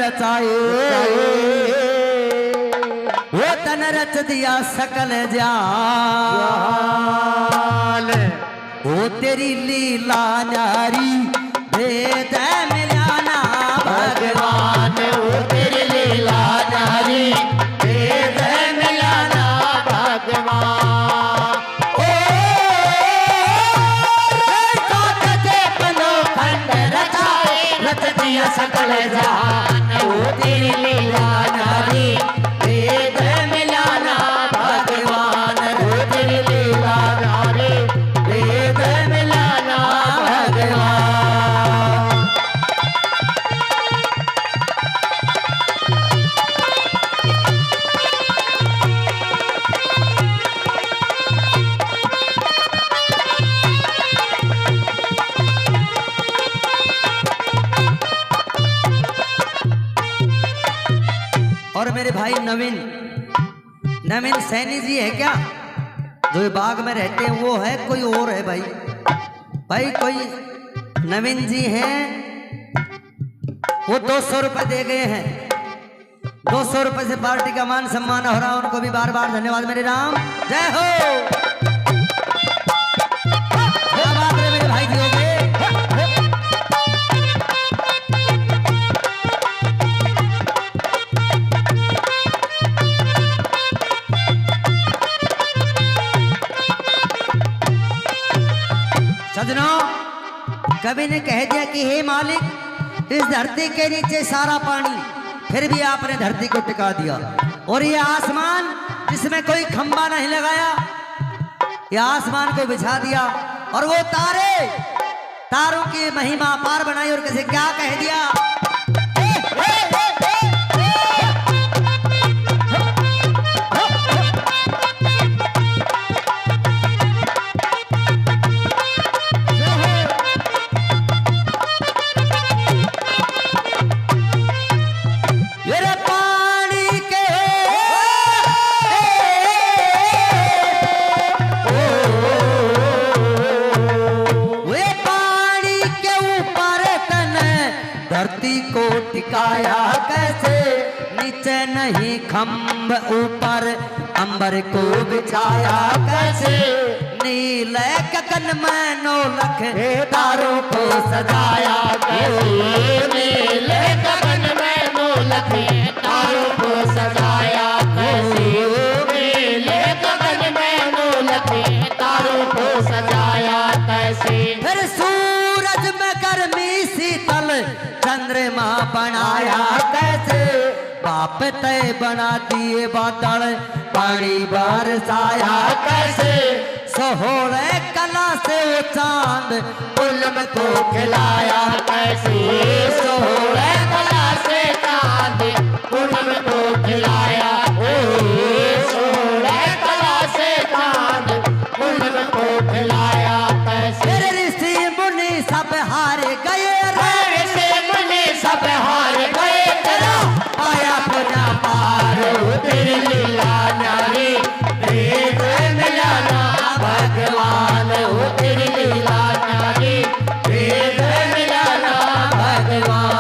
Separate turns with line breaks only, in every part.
रचाए, वो तन रच दिया सकल जान। वो तेरी लीला नारी भेद मिलाना भगवान, वो तेरी लीला नारी भेद मिलाना भगवान। ओ पनो खंड रचाए, रच दिया सकल जान। वो तेरी लीला नारी भेद मिलाना भगवान, वो तेरी लीला नारी भेद मिलाना भगवान। और मेरे भाई नवीन सैनी जी है क्या, जो बाग में रहते हैं? वो है कोई और है भाई? भाई कोई नवीन जी हैं, वो 200 रुपए दे गए हैं। 200 रुपए से पार्टी का मान सम्मान हो रहा है, उनको भी बार बार धन्यवाद मेरे राम। जय हो। क्या बात है मेरे भाई जी हो गए। सजनों, कवि ने कह दिया कि हे मालिक, इस धरती के नीचे सारा पानी, फिर भी आपने धरती को टिका दिया। और ये आसमान जिसमें कोई खंबा नहीं लगाया, ये आसमान को बिछा दिया। और वो तारे, तारों की महिमा पार बनाई और कैसे क्या कह दिया। धरती को टिकाया कैसे, नीचे नहीं खम्भ ऊपर अंबर को बिछाया कैसे। नीले गगन में 9 लाख तारों को सजाया कैसे। नीले गगन में 9 लाख तारों को सजाया कैसे। नीले गगन में 9 लाख तारों को सजाया कैसे। फिर सूरज में गर्मी शीतल चंद्रमा बनाया कैसे। बाप तय बना दिए बादल, पानी बरसाया कैसे। सोहरे कला से वो चांद उल्म को खिलाया कैसे। सोहरे कला से चांद उल्म को खिलाया। सोहरे कला से चांद उल्म को खिलाया कैसे। ऋषि मुनि सब हार गए, सब हार गए, तेरा आया पुना पार। तेरी लीला नारी भेद मिलाना भगवान, वो तेरी लीला नारी भेद मिलाना भगवान।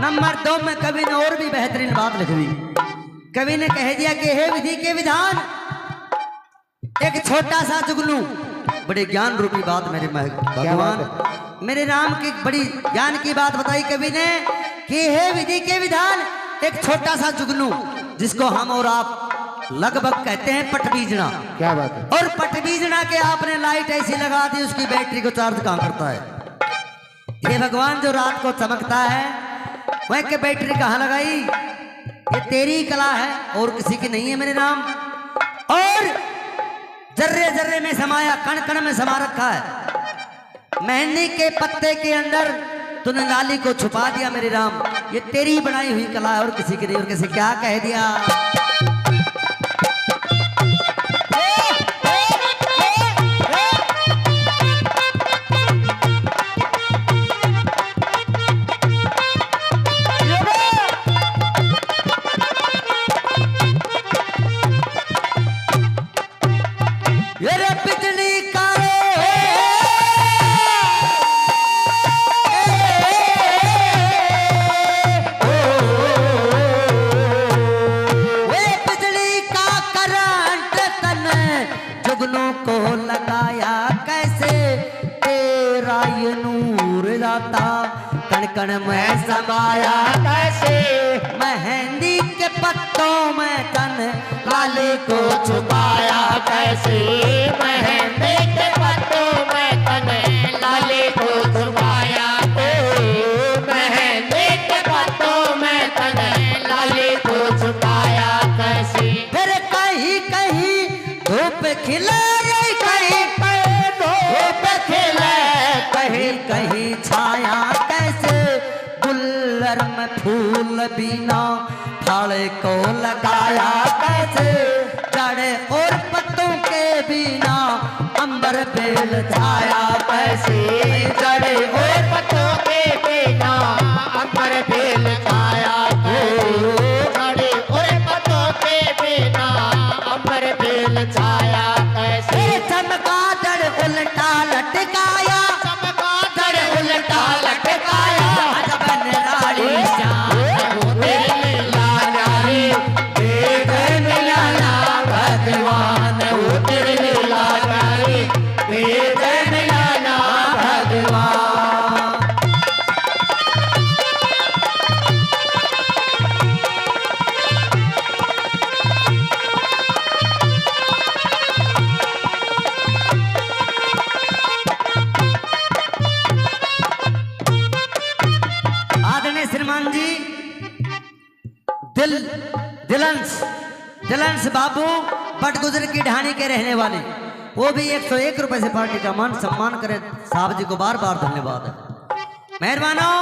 नंबर 2 में कवि ने और भी बेहतरीन बात लिख दी। कवि ने कह दिया कि हे विधि के विधान, एक छोटा सा जुगनू, बड़े ज्ञान रूपी बात मेरे भगवान मेरे राम की बड़ी ज्ञान की बात बताई कवि ने कि हे विधि के विधान, एक छोटा सा जुगनू जिसको हम और आप लगभग कहते हैं पटबीजना।
क्या बात है।
और पटबीजना के आपने लाइट ऐसी लगा दी, उसकी बैटरी को चार्ज कहां करता है? ये भगवान जो रात को चमकता है, वह के बैटरी कहां लगाई? ये तेरी कला है और किसी की नहीं है मेरे राम। और जर्रे जर्रे में समाया, कण कण में समा रखा है। मेहंदी के पत्ते के अंदर तूने लाली को छुपा दिया मेरे राम। ये तेरी बनाई हुई कला है और किसी की नहीं। और किसी क्या कह दिया? कण कण में समाया कैसे, मेहंदी के पत्तों में तन लाली को छुपाया कैसे,
मेहंदी के पत्तों में तन लाली को छुपाया कैसे, मेहंदी के पत्तों में तन लाली को छुपाया कैसे।
फिर कहीं कहीं धूप खिला, कहीं
धूप खिले,
कहीं कहीं छाया कैसे, गुल्लर में फूल बिना फाड़े को लगाया कैसे, जड़े और पत्तों के बिना अंबर बेल छाया कैसे,
जड़े और पत्तों के बिना अंबर बेल छाया कैसे, जड़े और पत्तों के बिना अंबर बेल छाया कैसे।
चमगादड़ उल्टा लटकाया,
चमगादड़ उल्टा लटकाया,
जब निराली
भगवान उतर लीला करे, वेद मिलाना भगवान।
आदरणीय श्रीमान जी दिलंस बाबू बटगुजर की ढाणी के रहने वाले, वो भी 101 रुपए से पार्टी का मान सम्मान करें। साहब जी को बार बार धन्यवाद है। मेहरबानों,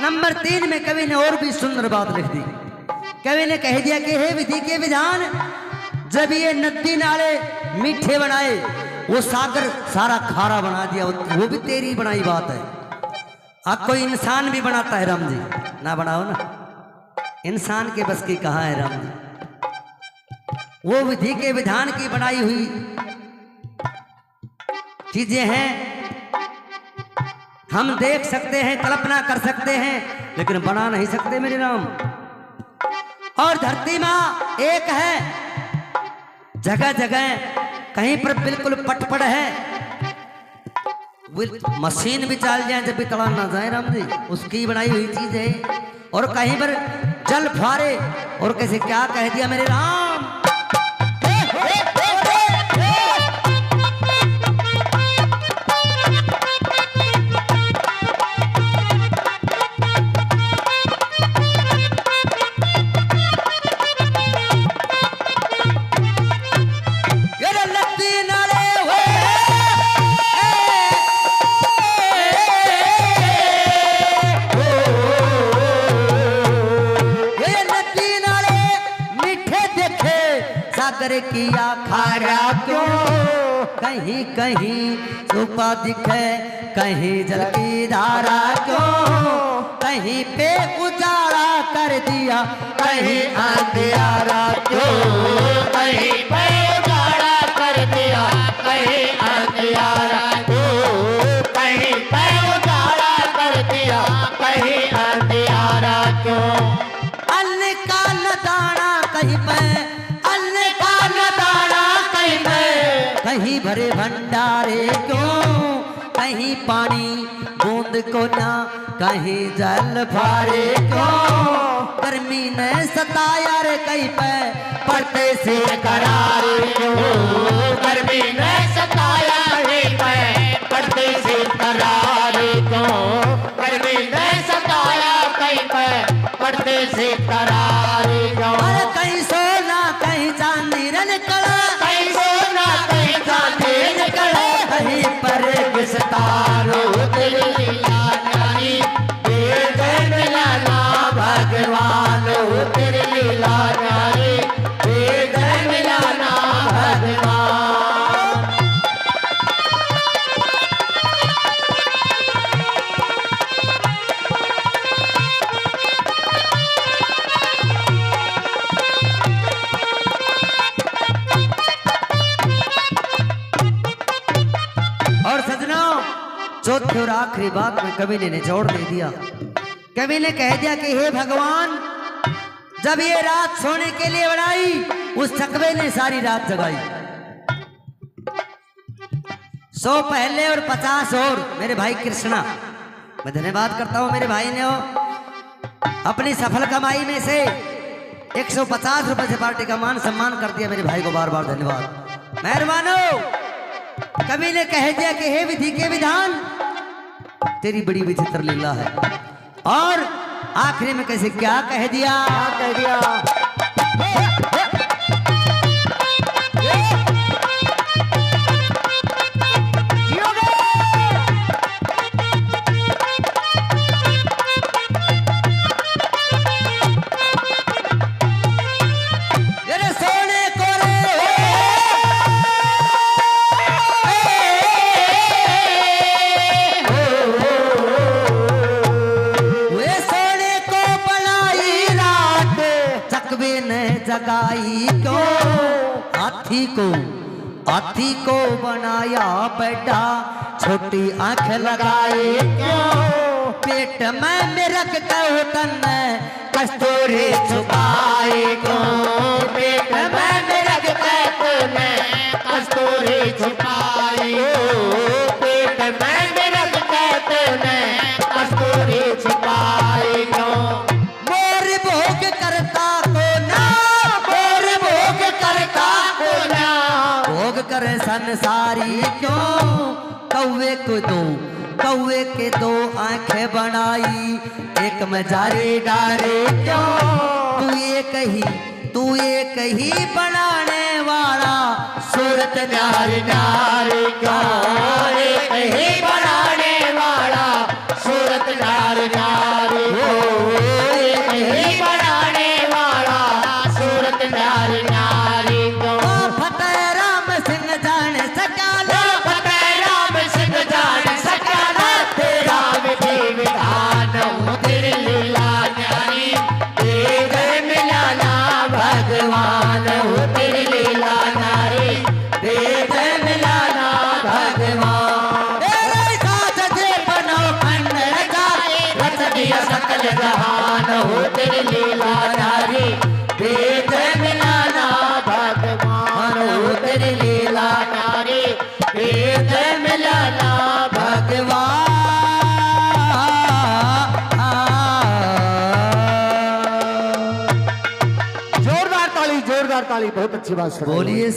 नंबर 3 में कवि ने और भी सुंदर बात लिख दी। कवि ने कह दिया कि हे विधि के विधान, जब ये नदी नाले मीठे बनाए, वो सागर सारा खारा बना दिया, वो भी तेरी बनाई बात है। अब कोई इंसान भी बनाता है राम जी, ना बनाओ ना, इंसान के बस की कहाँ है राम जी। वो विधि के विधान की बनाई हुई चीजें हैं, हम देख सकते हैं, कल्पना कर सकते हैं, लेकिन बना नहीं सकते मेरे राम। और धरती माँ एक है, जगह जगह कहीं पर बिल्कुल पटपड़ है, मशीन भी चल जाए जब भी तड़ा ना जाए राम जी, उसकी बनाई हुई चीज है। और कहीं पर जल फारे, और कैसे क्या कह दिया मेरे राम। सागर किया खारा क्यों, कहीं कहीं सुपा दिखे, कहीं जल की धारा क्यों, कहीं पे उजाला कर दिया, कहीं अंधियारा क्यों,
कहीं पे उजाला कर दिया, कहीं अंधियारा क्यों, कहीं पे उजाला कर दिया, कहीं अंधियारा क्यों।
अन्न का न दाना कहीं पे, कहीं भरे भंडारे क्यों, कहीं पानी बूंद को ना, कहीं जल फारे क्यों, गर्मी ने सताया रे कहीं पे पड़ते से करार क्यों,
गर्मी ने सताया रे पड़ते से करार क्यों, गर्मी ने सताया कहीं पे पड़ते से करार
चौथे और आखिरी बात में कवि ने निचोड़ दे दिया। कवि ने कह दिया कि हे भगवान, जब ये रात सोने के लिए बनाई, उस थकवे ने सारी रात जगाई। 100 पहले और 50 और मेरे भाई कृष्णा, मैं धन्यवाद करता हूं मेरे भाई ने अपनी सफल कमाई में से 150 रुपए से पार्टी का मान सम्मान कर दिया। मेरे भाई को बार बार धन्यवाद, मेहरबानो। कवि ने कह दिया कि हे विधि के विधान, तेरी बड़ी विचित्र लीला है। और आखिरी में कैसे क्या कह दिया,
क्या कह दिया?
अरे सोने को रे, वे सोने को बनाई रात, चकवे ने जगाई क्यों? हाथी को बनाया बेटा, छोटी आंख लगाई क्यों? पेट में मिरक कहतन कस्तूरी छुपाई क्यों?
पेट में मिरग कहतन कस्तूरी छुपाई, पेट में मिरग कहतन कस्तूरी छुपाई क्यों?
मोर भोग करता को ना, मोर भोग करता को ना, भोग करे संसारी क्यों? कौवे के दो आंखें बनाई, एक में जारी डारे क्यों? तू एक ही बनाने वाला, सूरत न्यारी न्यारी क्यों?
एक ही बनाने वाला, सूरत नार नारी हो, एक ही बनाने वाला, सूरत नार नारी को।
फतेह राम सिंह जाने सकाला,
फतेह राम सिंह जान सकाला, तेरा विधि विधान हो, तेरी लीला न्यारी, तेरे मिलाना भगवान हो, तेरी लीला नारी, तेरे मिलाना भगवान।
तेरे साथ जे बनो खंड जाए,
रच दिया सकल जहान हो, तेरी लीला नारी, तेरे मिलाना भगवान हो, तेरी लीला नारी, तेरे मिलाना
भगवान।
जोरदार ताली, बहुत अच्छी बात सुनाई।
बोलिए।